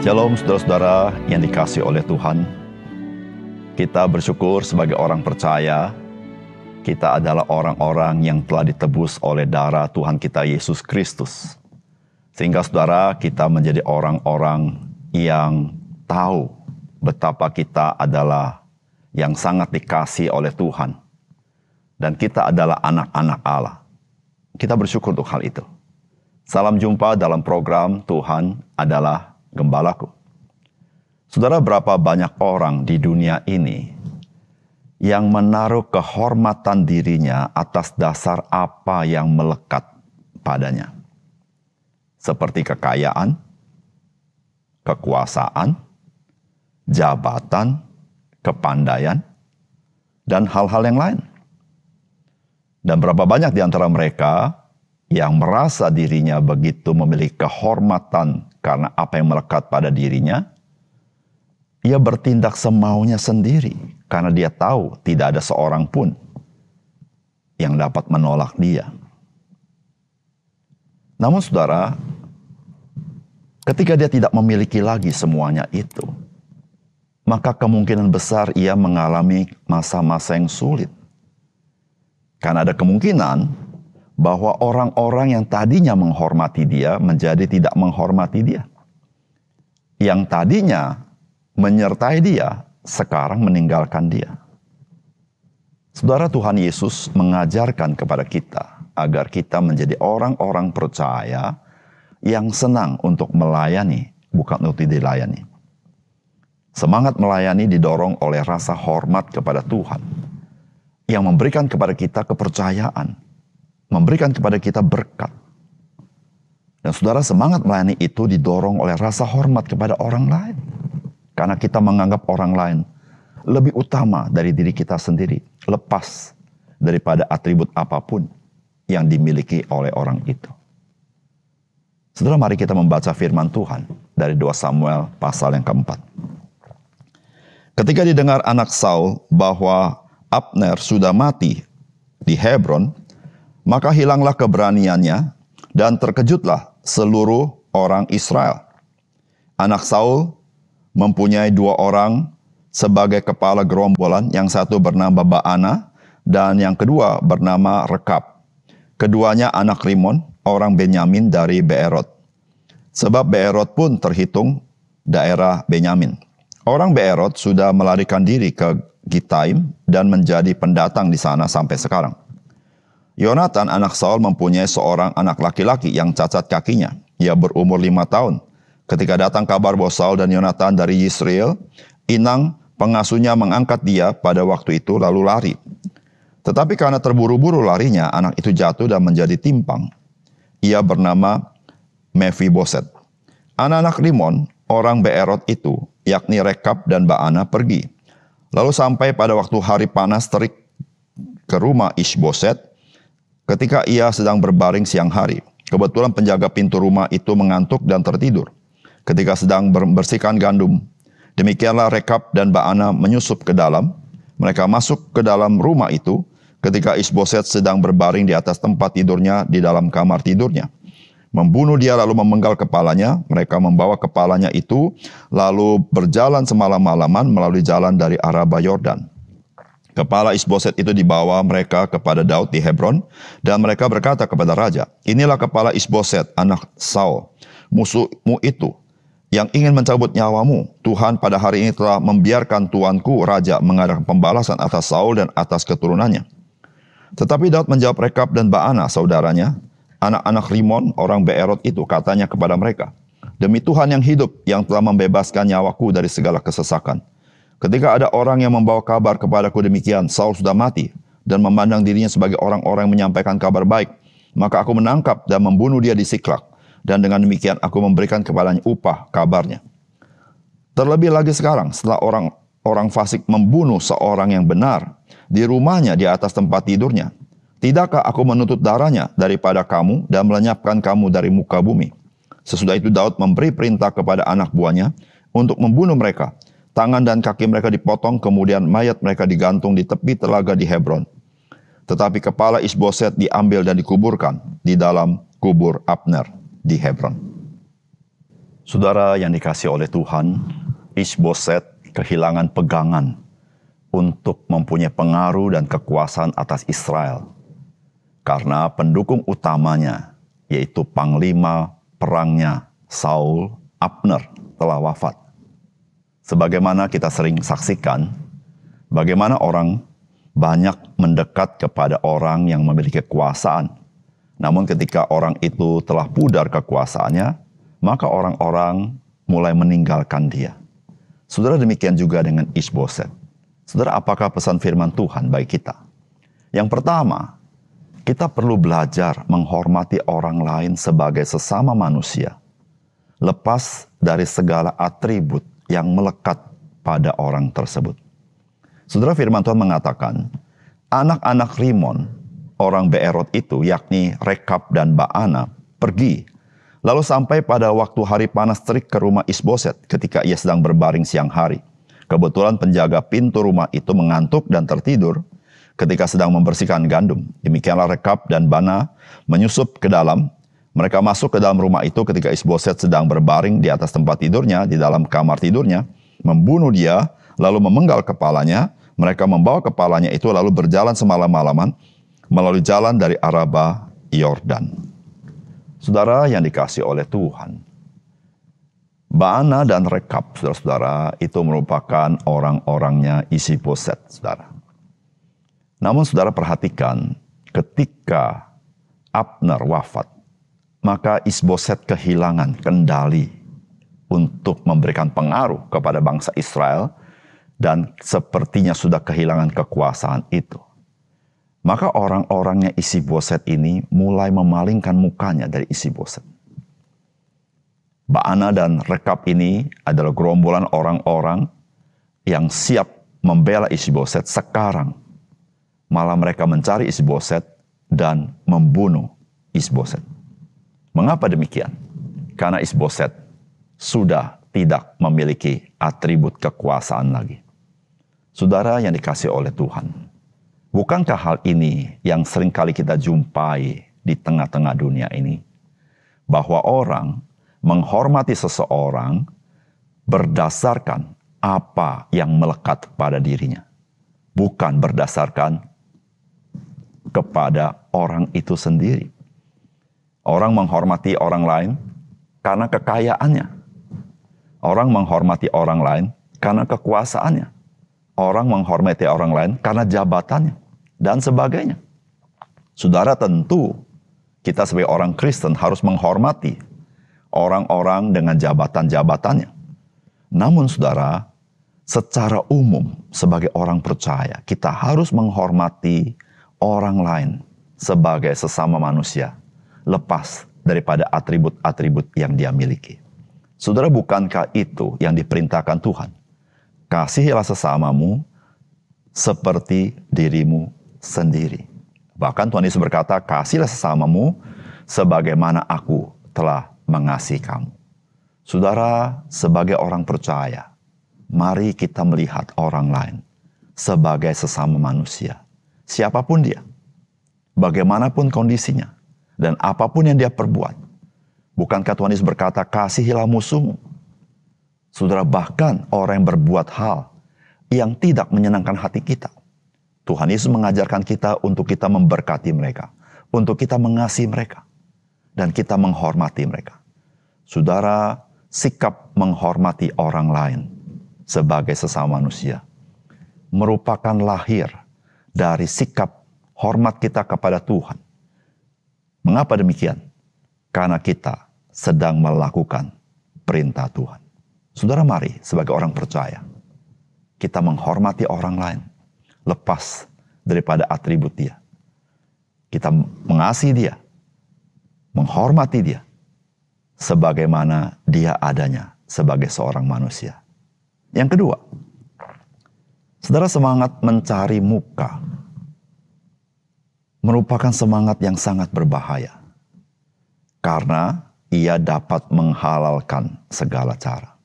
Shalom saudara-saudara yang dikasihi oleh Tuhan. Kita bersyukur sebagai orang percaya, kita adalah orang-orang yang telah ditebus oleh darah Tuhan kita Yesus Kristus. Sehingga saudara, kita menjadi orang-orang yang tahu betapa kita adalah yang sangat dikasihi oleh Tuhan. Dan kita adalah anak-anak Allah. Kita bersyukur untuk hal itu. Salam jumpa dalam program Tuhan adalah Gembalaku. Saudara, berapa banyak orang di dunia ini yang menaruh kehormatan dirinya atas dasar apa yang melekat padanya. Seperti kekayaan, kekuasaan, jabatan, kepandaian, dan hal-hal yang lain. Dan berapa banyak di antara mereka yang merasa dirinya begitu memiliki kehormatan karena apa yang melekat pada dirinya, ia bertindak semaunya sendiri karena dia tahu tidak ada seorang pun yang dapat menolak dia. Namun saudara, ketika dia tidak memiliki lagi semuanya itu, maka kemungkinan besar ia mengalami masa-masa yang sulit. Karena ada kemungkinan bahwa orang-orang yang tadinya menghormati dia menjadi tidak menghormati dia. Yang tadinya menyertai dia, sekarang meninggalkan dia. Saudara, Tuhan Yesus mengajarkan kepada kita agar kita menjadi orang-orang percaya yang senang untuk melayani, bukan untuk dilayani. Semangat melayani didorong oleh rasa hormat kepada Tuhan, yang memberikan kepada kita kepercayaan, memberikan kepada kita berkat. Dan saudara, semangat melayani itu didorong oleh rasa hormat kepada orang lain. Karena kita menganggap orang lain lebih utama dari diri kita sendiri, lepas daripada atribut apapun yang dimiliki oleh orang itu. Saudara, mari kita membaca firman Tuhan dari 2 Samuel pasal yang keempat. Ketika didengar anak Saul bahwa Abner sudah mati di Hebron, maka hilanglah keberaniannya dan terkejutlah seluruh orang Israel. Anak Saul mempunyai 2 orang sebagai kepala gerombolan, yang satu bernama Baana dan yang kedua bernama Rekab. Keduanya anak Rimon, orang Benyamin dari Beerot. Sebab Beerot pun terhitung daerah Benyamin. Orang Beerot sudah melarikan diri ke Gitaim dan menjadi pendatang di sana sampai sekarang. Yonatan anak Saul mempunyai seorang anak laki-laki yang cacat kakinya. Ia berumur 5 tahun. Ketika datang kabar bahwa Saul dan Yonatan dari Yisrael, inang pengasuhnya mengangkat dia pada waktu itu lalu lari. Tetapi karena terburu-buru larinya, anak itu jatuh dan menjadi timpang. Ia bernama Mephiboset. Anak-anak Rimon, orang Beerot itu, yakni Rekab dan Baana, pergi. Lalu sampai pada waktu hari panas terik ke rumah Ishboset. Ketika ia sedang berbaring siang hari, kebetulan penjaga pintu rumah itu mengantuk dan tertidur. Ketika sedang membersihkan gandum, demikianlah Rekab dan Baana menyusup ke dalam. Mereka masuk ke dalam rumah itu ketika Ishboset sedang berbaring di atas tempat tidurnya di dalam kamar tidurnya. Membunuh dia lalu memenggal kepalanya. Mereka membawa kepalanya itu lalu berjalan semalam-malaman melalui jalan dari Araba Yordan. Kepala Ishboset itu dibawa mereka kepada Daud di Hebron, dan mereka berkata kepada raja, "Inilah kepala Ishboset, anak Saul, musuhmu itu, yang ingin mencabut nyawamu. Tuhan pada hari ini telah membiarkan tuanku raja mengadakan pembalasan atas Saul dan atas keturunannya." Tetapi Daud menjawab Rekab dan Baana, saudaranya, anak-anak Rimon, orang Beerot itu, katanya kepada mereka, "Demi Tuhan yang hidup, yang telah membebaskan nyawaku dari segala kesesakan. Ketika ada orang yang membawa kabar kepadaku demikian, Saul sudah mati, dan memandang dirinya sebagai orang-orang yang menyampaikan kabar baik, maka aku menangkap dan membunuh dia di Siklak, dan dengan demikian aku memberikan kepadanya upah kabarnya. Terlebih lagi sekarang, setelah orang fasik membunuh seorang yang benar di rumahnya di atas tempat tidurnya, tidakkah aku menuntut darahnya daripada kamu dan melenyapkan kamu dari muka bumi?" Sesudah itu Daud memberi perintah kepada anak buahnya untuk membunuh mereka. Tangan dan kaki mereka dipotong, kemudian mayat mereka digantung di tepi telaga di Hebron. Tetapi kepala Ishboset diambil dan dikuburkan di dalam kubur Abner di Hebron. Saudara yang dikasihi oleh Tuhan, Isboset kehilangan pegangan untuk mempunyai pengaruh dan kekuasaan atas Israel. Karena pendukung utamanya, yaitu panglima perangnya Saul, Abner, telah wafat. Sebagaimana kita sering saksikan, bagaimana orang banyak mendekat kepada orang yang memiliki kekuasaan. Namun ketika orang itu telah pudar kekuasaannya, maka orang-orang mulai meninggalkan dia. Saudara, demikian juga dengan Isboset. Saudara, apakah pesan firman Tuhan bagi kita? Yang pertama, kita perlu belajar menghormati orang lain sebagai sesama manusia, lepas dari segala atribut yang melekat pada orang tersebut. Saudara, firman Tuhan mengatakan, anak-anak Rimon, orang Beerot itu, yakni Rekab dan Baana, pergi. Lalu sampai pada waktu hari panas terik ke rumah Isboset ketika ia sedang berbaring siang hari. Kebetulan penjaga pintu rumah itu mengantuk dan tertidur ketika sedang membersihkan gandum. Demikianlah Rekab dan Baana menyusup ke dalam. Mereka masuk ke dalam rumah itu ketika Isboset sedang berbaring di atas tempat tidurnya, di dalam kamar tidurnya, membunuh dia, lalu memenggal kepalanya. Mereka membawa kepalanya itu lalu berjalan semalam-malaman melalui jalan dari Araba Yordan. Saudara yang dikasihi oleh Tuhan, Baana dan Rekab, saudara-saudara, itu merupakan orang-orangnya Isboset, saudara. Namun saudara perhatikan, ketika Abner wafat, maka Isboset kehilangan kendali untuk memberikan pengaruh kepada bangsa Israel, dan sepertinya sudah kehilangan kekuasaan itu. Maka orang-orangnya Isboset ini mulai memalingkan mukanya dari Isboset. Baana dan Rekab ini adalah gerombolan orang-orang yang siap membela Isboset sekarang. Malah mereka mencari Isboset dan membunuh Isboset. Mengapa demikian? Karena Isboset sudah tidak memiliki atribut kekuasaan lagi. Saudara yang dikasihi oleh Tuhan, bukankah hal ini yang seringkali kita jumpai di tengah-tengah dunia ini? Bahwa orang menghormati seseorang berdasarkan apa yang melekat pada dirinya. Bukan berdasarkan kepada orang itu sendiri. Orang menghormati orang lain karena kekayaannya. Orang menghormati orang lain karena kekuasaannya. Orang menghormati orang lain karena jabatannya, dan sebagainya. Saudara, tentu kita sebagai orang Kristen harus menghormati orang-orang dengan jabatan-jabatannya. Namun saudara, secara umum sebagai orang percaya, kita harus menghormati orang lain sebagai sesama manusia, lepas daripada atribut-atribut yang dia miliki. Saudara, bukankah itu yang diperintahkan Tuhan? Kasihilah sesamamu seperti dirimu sendiri. Bahkan Tuhan Yesus berkata, kasihlah sesamamu sebagaimana aku telah mengasihi kamu. Saudara, sebagai orang percaya, mari kita melihat orang lain sebagai sesama manusia. Siapapun dia, bagaimanapun kondisinya, dan apapun yang dia perbuat. Bukankah Tuhan Yesus berkata, kasihilah musuhmu? Saudara, bahkan orang yang berbuat hal yang tidak menyenangkan hati kita, Tuhan Yesus mengajarkan kita untuk kita memberkati mereka, untuk kita mengasihi mereka, dan kita menghormati mereka. Saudara, sikap menghormati orang lain sebagai sesama manusia merupakan lahir dari sikap hormat kita kepada Tuhan. Mengapa demikian? Karena kita sedang melakukan perintah Tuhan. Saudara, mari sebagai orang percaya, kita menghormati orang lain, lepas daripada atribut dia. Kita mengasihi dia, menghormati dia, sebagaimana dia adanya sebagai seorang manusia. Yang kedua, saudara, semangat mencari muka merupakan semangat yang sangat berbahaya. Karena ia dapat menghalalkan segala cara.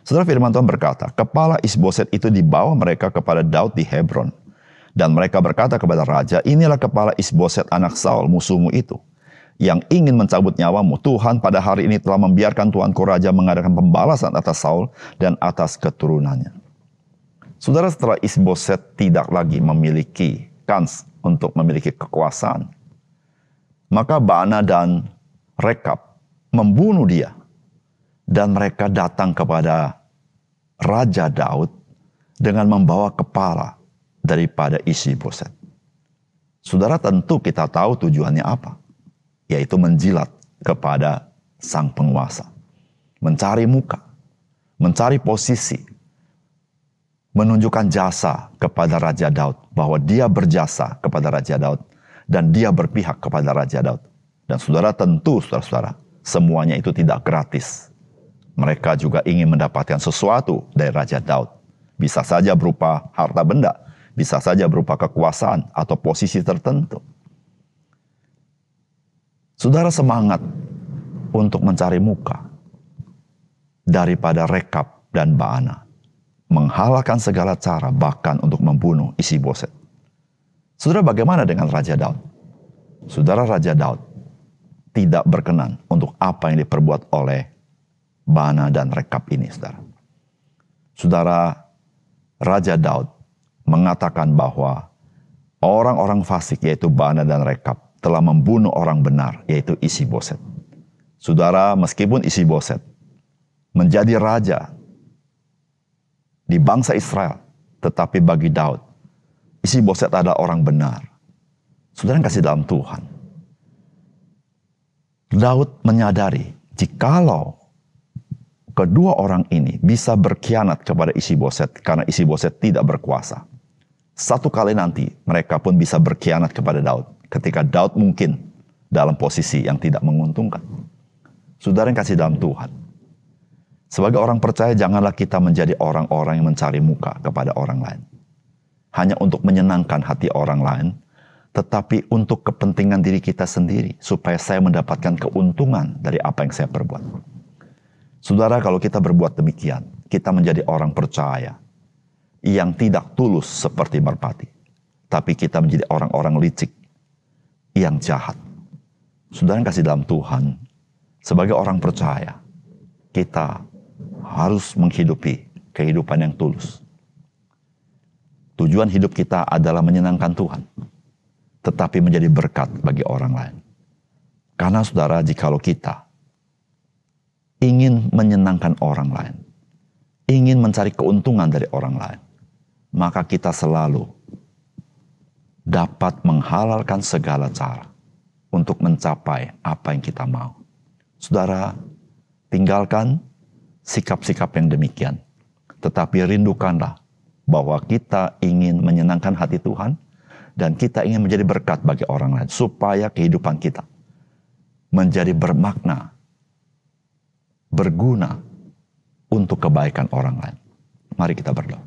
Saudara, firman Tuhan berkata, kepala Isboset itu dibawa mereka kepada Daud di Hebron. Dan mereka berkata kepada raja, inilah kepala Isboset anak Saul, musuhmu itu, yang ingin mencabut nyawamu, Tuhan pada hari ini telah membiarkan tuanku raja mengadakan pembalasan atas Saul dan atas keturunannya. Saudara, setelah Isboset tidak lagi memiliki kans untuk memiliki kekuasaan, maka Baana dan Rekab membunuh dia. Dan mereka datang kepada Raja Daud dengan membawa kepala daripada Isboset. Saudara, tentu kita tahu tujuannya apa, yaitu menjilat kepada sang penguasa, mencari muka, mencari posisi, menunjukkan jasa kepada Raja Daud, bahwa dia berjasa kepada Raja Daud dan dia berpihak kepada Raja Daud. Dan saudara, tentu saudara-saudara, semuanya itu tidak gratis. Mereka juga ingin mendapatkan sesuatu dari Raja Daud. Bisa saja berupa harta benda, bisa saja berupa kekuasaan atau posisi tertentu. Saudara, semangat untuk mencari muka daripada Rekab dan Baana, menghalalkan segala cara bahkan untuk membunuh Isboset. Saudara, bagaimana dengan Raja Daud? Saudara, Raja Daud tidak berkenan untuk apa yang diperbuat oleh Baana dan Rekab ini, saudara. Saudara, Raja Daud mengatakan bahwa orang-orang fasik, yaitu Baana dan Rekab, telah membunuh orang benar, yaitu Isboset. Saudara, meskipun Isboset menjadi raja di bangsa Israel, tetapi bagi Daud, Isboset adalah orang benar. Saudara yang kasih dalam Tuhan, Daud menyadari jikalau kedua orang ini bisa berkhianat kepada Isboset karena Isboset tidak berkuasa, satu kali nanti mereka pun bisa berkhianat kepada Daud ketika Daud mungkin dalam posisi yang tidak menguntungkan. Saudara yang kasih dalam Tuhan, sebagai orang percaya janganlah kita menjadi orang-orang yang mencari muka kepada orang lain hanya untuk menyenangkan hati orang lain, tetapi untuk kepentingan diri kita sendiri, supaya saya mendapatkan keuntungan dari apa yang saya perbuat. Saudara, kalau kita berbuat demikian, kita menjadi orang percaya yang tidak tulus seperti merpati, tapi kita menjadi orang-orang licik yang jahat. Saudara yang kasih dalam Tuhan, sebagai orang percaya, kita harus menghidupi kehidupan yang tulus. Tujuan hidup kita adalah menyenangkan Tuhan, tetapi menjadi berkat bagi orang lain. Karena saudara, jikalau kita ingin menyenangkan orang lain, ingin mencari keuntungan dari orang lain, maka kita selalu dapat menghalalkan segala cara untuk mencapai apa yang kita mau. Saudara, tinggalkan sikap-sikap yang demikian, tetapi rindukanlah bahwa kita ingin menyenangkan hati Tuhan, dan kita ingin menjadi berkat bagi orang lain, supaya kehidupan kita menjadi bermakna, berguna untuk kebaikan orang lain. Mari kita berdoa.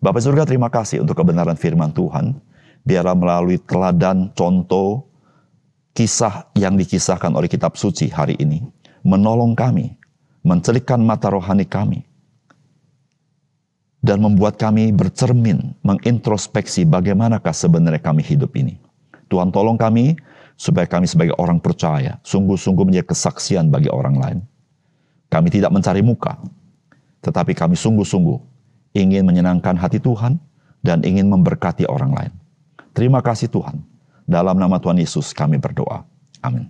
Bapa surga, terima kasih untuk kebenaran firman Tuhan. Biarlah melalui teladan, contoh, kisah yang dikisahkan oleh kitab suci hari ini, menolong kami, mencelikkan mata rohani kami, dan membuat kami bercermin, mengintrospeksi bagaimanakah sebenarnya kami hidup ini. Tuhan, tolong kami supaya kami sebagai orang percaya sungguh-sungguh menjadi kesaksian bagi orang lain. Kami tidak mencari muka, tetapi kami sungguh-sungguh ingin menyenangkan hati Tuhan dan ingin memberkati orang lain. Terima kasih Tuhan. Dalam nama Tuhan Yesus kami berdoa. Amin.